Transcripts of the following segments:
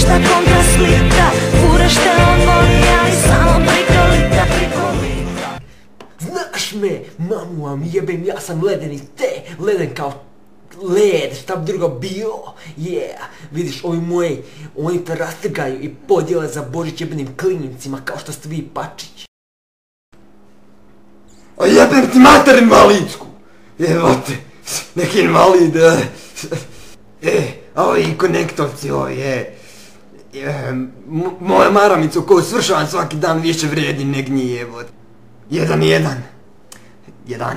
ništa kontra slika. Furaš te on voli, ali samo prikolita. Znaš me, mamu vam jebem, ja sam leden i te, leden kao led, šta bi drugo bilo, vidiš, oni te rastrgaju i podijele za Božić jebenim klincima kao što ste vi Pačić. A jebem ti mater invalidsku, evo te, neki invalid, a ovi konektovci, moja maramica koju svršavam svaki dan više vredi neg njih, evo. 1-1. 11.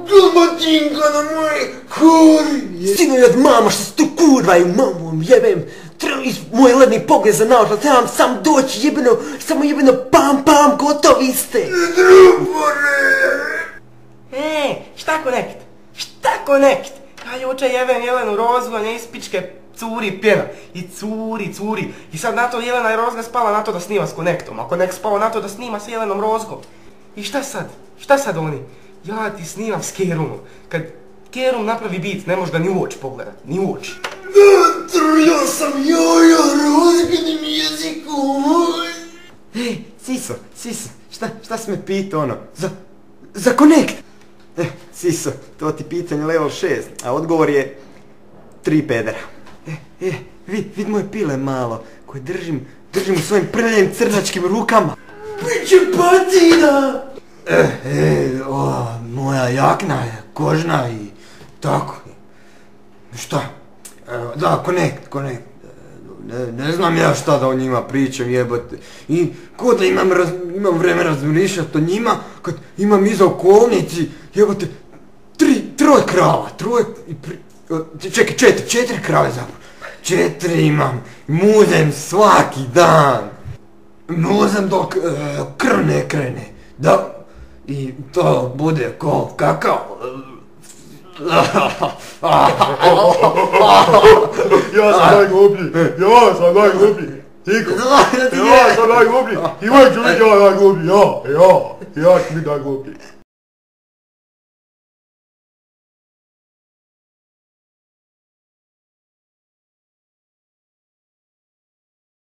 Dalmatinka na moje kori. Sinojad mama što se tu kurvaju, mamu vam jebem. Moj ledni pogled za naočal, trebam sam doći jebeno, samo jebeno pam, gotovi ste. Šta konekt? Šta konekt? Ja juče jebem Jelenu Rozgu, a nje iz pičke curi pjena. I curi. I sad na to Jelena je Rozga spala na to da snima s konektom, a konekt spao na to da snima s Jelenom Rozgom. I šta sad? Šta sad oni? Ja ti snimam s Kerumom. Kad Kerum napravi bit, ne možeš ga ni u oči pogledat, ni u oči. Ja sam jaja razglednim jezikom. Siso, šta si me pitao ono? Za konekt? Siso, to ti pitanje level 6, a odgovor je 3 pedera. Vid moje pile malo, koje držim u svojim prljavim crnačkim rukama. Biće patina! Moja jakna je kožna i tako. Šta? Da, konekt. Ne znam ja šta da o njima pričam, jebote. I ko da imam vreme razmišljati o njima, kad imam iza okolnici, jebote, troje krava, čekaj, 4 krave zapravo. 4 imam, muzem svaki dan. Muzem dok krv ne krene, da, i to bude ko kakao. Ja sam najgluplji. Ja sam najgluplji. I uvijek ću biti ja najgluplji. Ja ću biti najgluplji.